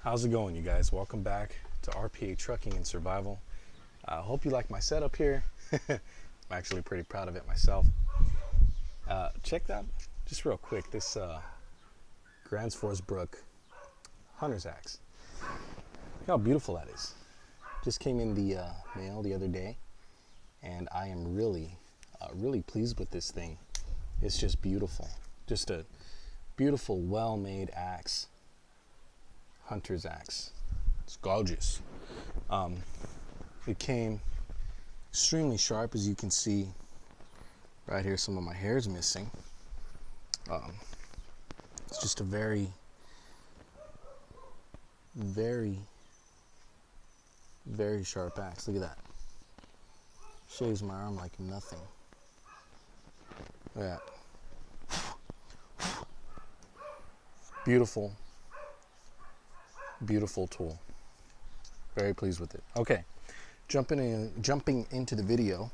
How's it going, you guys? Welcome back to RPA Trucking and Survival. I hope you like my setup here. I'm actually pretty proud of it myself. Check that just real quick, this Grants Force Brook Hunter's Axe. Look how beautiful that is. Just came in the mail the other day, and I am really pleased with this thing. It's just beautiful. Just a beautiful, well-made axe. Hunter's axe. It's gorgeous. It came extremely sharp, as you can see right here. Some of my hair is missing. It's just a very sharp axe. Look at that. Shaves my arm like nothing. Look at that. Beautiful tool. Very pleased with it. Okay, jumping into the video,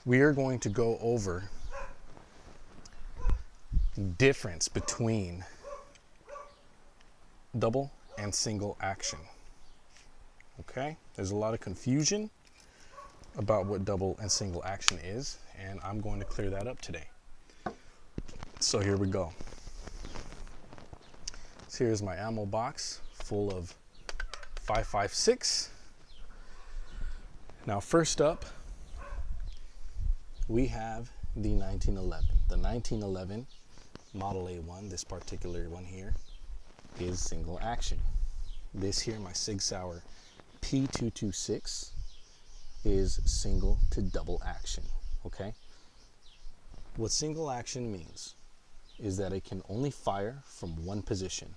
we are going to go over the difference between double and single action. Okay, there's a lot of confusion about what double and single action is, and I'm going to clear that up today. So here we go. So here's my ammo box full of 5.56. Now first up, we have the 1911. The 1911 Model A1, this particular one here, is single action. This here, my SIG SAUER P226, is single to double action, okay? What single action means is that it can only fire from one position.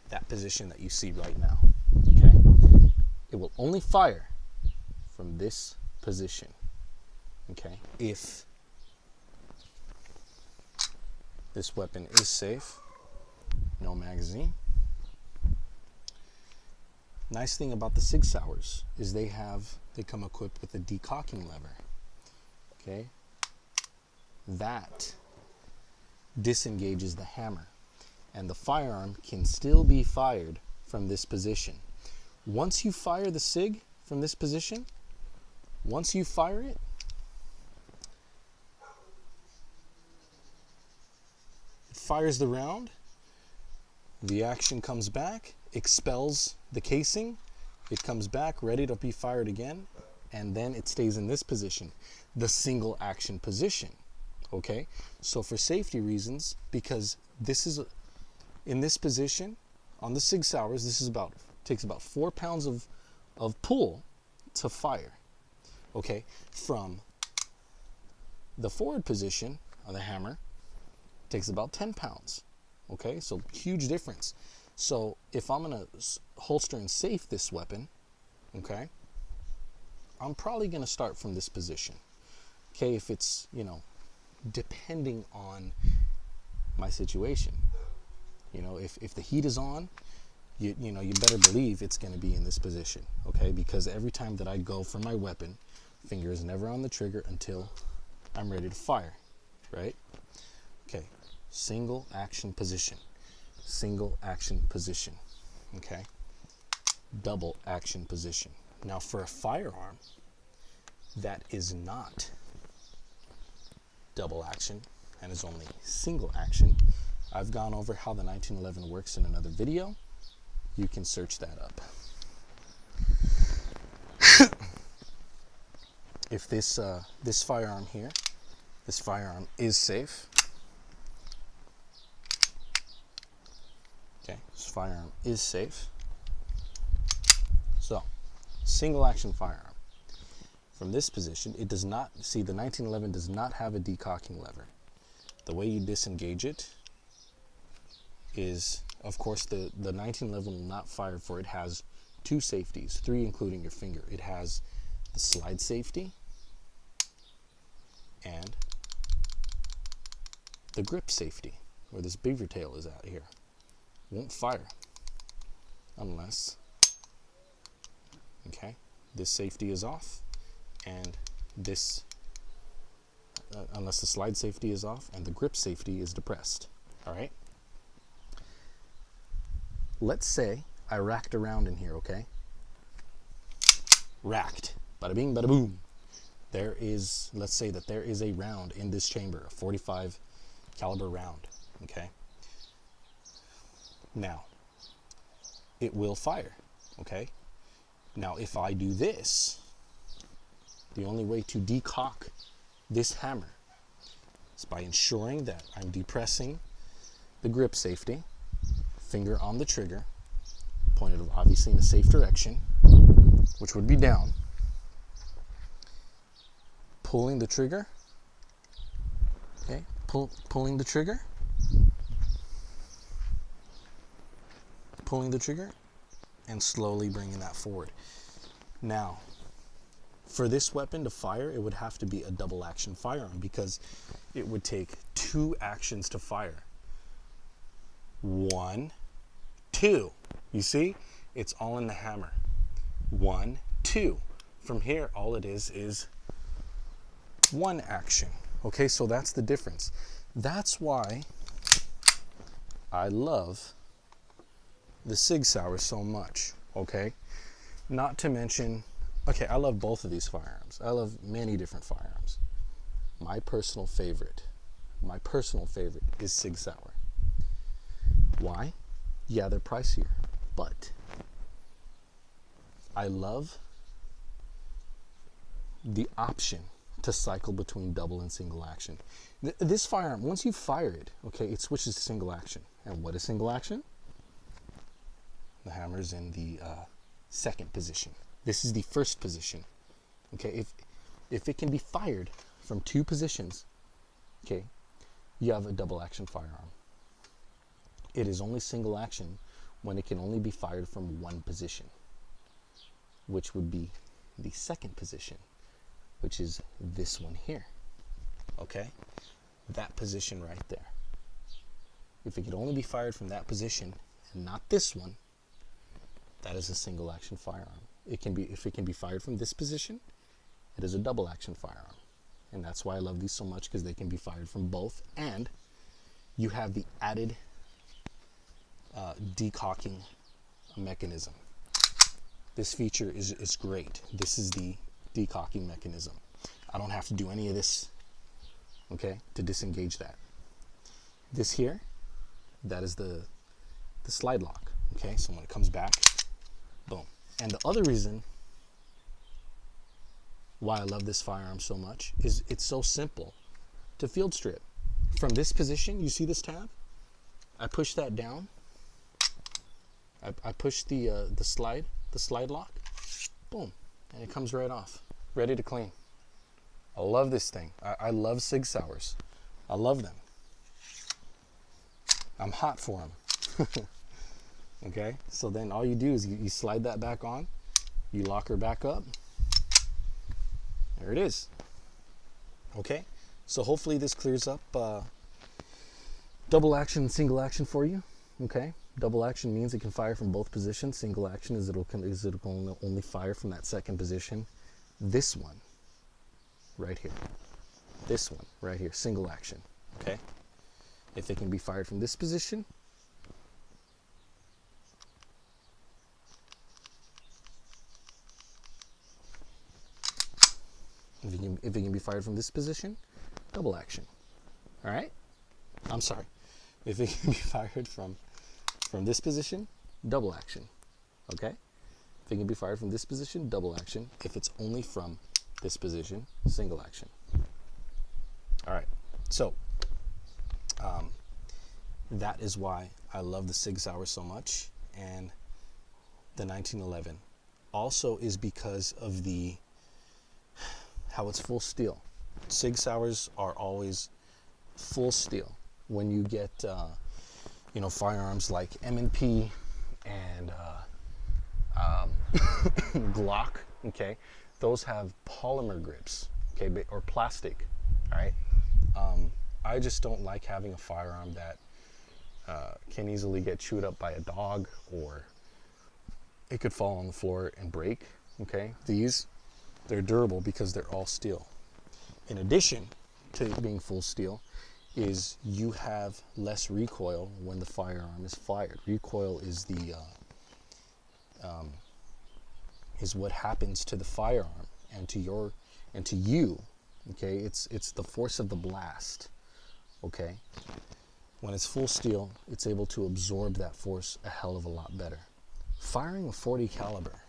That position that you see right now, okay? It will only fire from this position, okay? If this weapon is safe, no magazine. Nice thing about the SIG SAUERs is they come equipped with a decocking lever, okay? That disengages the hammer, and the firearm can still be fired from this position. Once you fire the SIG from this position, once you fire it, it fires the round, the action comes back, expels the casing, it comes back ready to be fired again, and then it stays in this position, the single action position. Okay, so for safety reasons, because this is in this position on the SIG SAUERs, this is takes about 4 pounds of pull to fire. Okay, from the forward position on the hammer, it takes about 10 pounds. Okay, so huge difference. So if I'm gonna holster and safe this weapon, okay, I'm probably gonna start from this position. Okay, if it's, depending on my situation. If the heat is on, you better believe it's going to be in this position, okay? Because every time that I go for my weapon, finger is never on the trigger until I'm ready to fire, right? Okay, single action position, okay? Double action position. Now for a firearm that is not double action and is only single action, I've gone over how the 1911 works in another video. You can search that up. If this firearm here, this firearm is safe. Okay, this firearm is safe. So, single action firearm. From this position, it does not, see, the 1911 does not have a decocking lever. The way you disengage it is, of course, the 1911 will not fire for it has 2 safeties, 3 including your finger. It has the slide safety and the grip safety, where this beaver tail is out here. Won't fire unless, okay, this safety is off, and this, unless the slide safety is off and the grip safety is depressed. All right. let's say I racked around in here, okay? Racked. Bada bing, bada boom. There is, let's say that there is a round in this chamber, a 45 caliber round, okay? Now, it will fire, okay? Now, if I do this, the only way to decock this hammer is by ensuring that I'm depressing the grip safety, finger on the trigger, pointed obviously in a safe direction, which would be down, pulling the trigger, okay, pulling the trigger, and slowly bringing that forward. Now, for this weapon to fire, it would have to be a double action firearm because it would take 2 actions to fire. 1, 2. You see? It's all in the hammer. 1, 2. From here, all it is 1 action. Okay, so that's the difference. That's why I love the SIG SAUER so much, okay? Not to mention, okay, I love both of these firearms. I love many different firearms. My personal favorite is SIG SAUER. Why? Yeah, they're pricier, but I love the option to cycle between double and single action. This firearm, once you fire it, okay, it switches to single action. And what is single action? The hammer's in the second position. This is the first position. Okay, if it can be fired from 2 positions, okay, you have a double action firearm. It is only single action when it can only be fired from 1 position, which would be the second position, which is this one here. Okay, that position right there. If it could only be fired from that position and not this one, that is a single action firearm. It can be, if it can be fired from this position, it is a double action firearm. And that's why I love these so much, because they can be fired from both, and you have the added decocking mechanism. This feature is great. This is the decocking mechanism. I don't have to do any of this, okay, to disengage that. This here, that is the slide lock, okay? So when it comes back, boom. And the other reason why I love this firearm so much is it's so simple to field strip. From this position, you see this tab? I push that down. I push the slide lock, boom, and it comes right off, ready to clean. I love this thing. I love SIG SAUERs. I love them. I'm hot for them. Okay, so then all you do is you slide that back on, you lock her back up. There it is. Okay, so hopefully this clears up double action and single action for you. Okay, double action means it can fire from both positions. Single action is it'll only fire from that second position. This one right here, this one right here, single action. Okay, if it can be fired from this position, if it can be fired from this position, double action. All right, I'm sorry, if it can be fired from this position, double action. Okay, if it can be fired from this position, double action. If it's only from this position, single action. All right, so that is why I love the SIG SAUER so much, and the 1911 also is because of how it's full steel. SIG SAUERs are always full steel. When you get firearms like M&P and Glock, okay, those have polymer grips, okay, or plastic. All right, I just don't like having a firearm that can easily get chewed up by a dog, or it could fall on the floor and break. Okay, they're durable because they're all steel. In addition to being full steel, is you have less recoil when the firearm is fired. Recoil is the is what happens to the firearm and to you. Okay, it's the force of the blast. Okay, when it's full steel, it's able to absorb that force a hell of a lot better. Firing a .40 caliber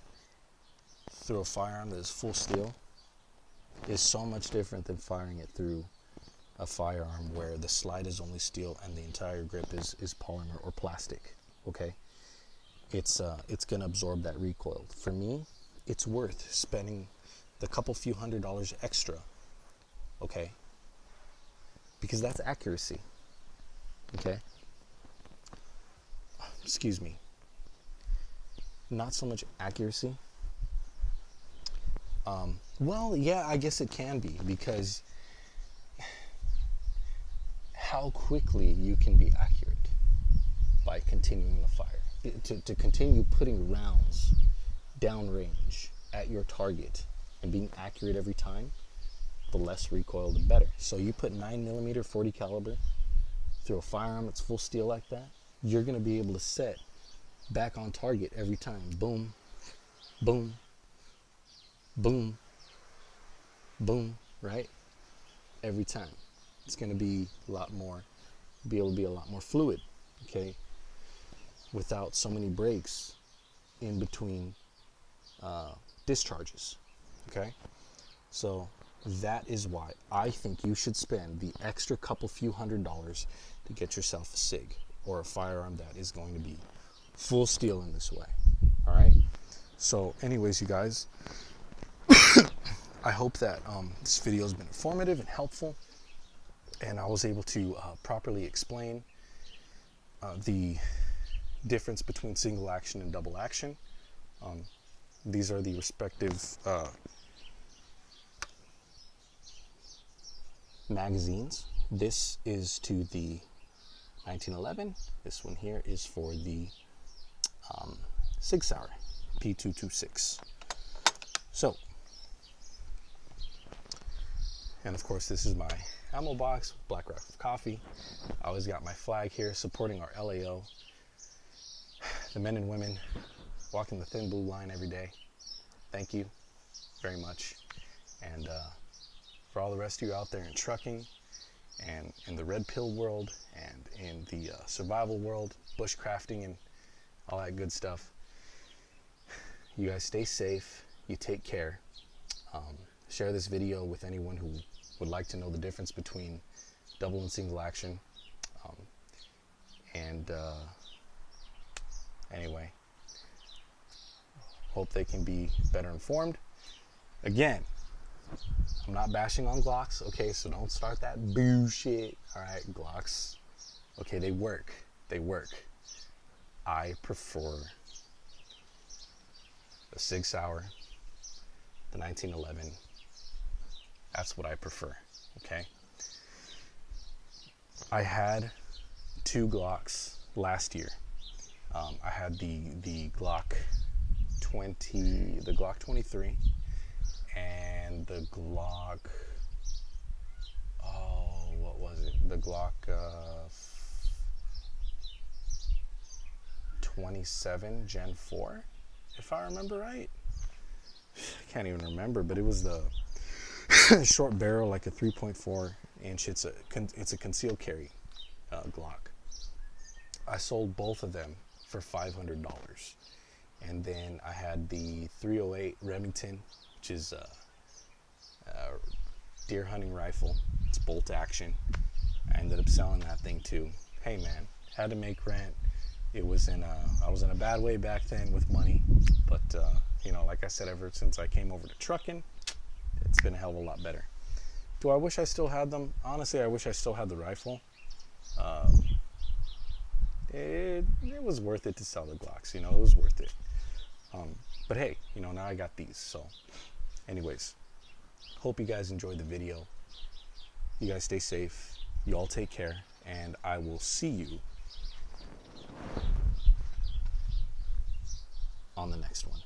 through a firearm that is full steel is so much different than firing it through a firearm where the slide is only steel and the entire grip is polymer or plastic. Okay, it's gonna absorb that recoil. For me, it's worth spending the few $100s extra. Okay, because that's accuracy. Okay, excuse me, not so much accuracy. Well, yeah, I guess it can be, because how quickly you can be accurate by continuing the fire, to continue putting rounds downrange at your target and being accurate every time, the less recoil the better. So you put 9mm .40 caliber through a firearm that's full steel like that, you're going to be able to set back on target every time. Boom, boom, boom, boom, right? Every time. It's going to be a lot more, be able to be a lot more fluid, okay? Without so many breaks in between discharges, okay? So that is why I think you should spend the extra few $100s to get yourself a SIG or a firearm that is going to be full steel in this way. All right. So anyways, you guys, I hope that this video has been informative and helpful, and I was able to properly explain the difference between single action and double action. These are the respective magazines. This is to the 1911. This one here is for the SIG SAUER P226. So, and of course, this is my ammo box, Black Rifle Coffee. I always got my flag here supporting our LAO, the men and women walking the thin blue line every day. Thank you very much. And for all the rest of you out there in trucking and in the red pill world and in the survival world, bushcrafting and all that good stuff, you guys stay safe, you take care. Share this video with anyone who would like to know the difference between double and single action. Anyway, hope they can be better informed. Again, I'm not bashing on Glocks, okay, so don't start that bullshit. All right, Glocks, okay, they work. I prefer the SIG SAUER, the 1911. That's what I prefer, okay? I had 2 Glocks last year. I had the Glock 20, the Glock 23, and the Glock, what was it? The Glock 27 Gen 4, if I remember right. I can't even remember, but it was the short barrel, like a 3.4 inch. It's a concealed carry Glock. I sold both of them for $500. And then I had the 308 Remington, which is a deer hunting rifle. It's bolt action. I ended up selling that thing too. Hey man, had to make rent. It was I was in a bad way back then with money, but you know, like I said, ever since I came over to trucking, it's been a hell of a lot better. Do I wish I still had them? Honestly, I wish I still had the rifle. It was worth it to sell the Glocks, you know, it was worth it. But hey, you know, now I got these. So anyways, hope you guys enjoyed the video. You guys stay safe, you all take care, and I will see you on the next one.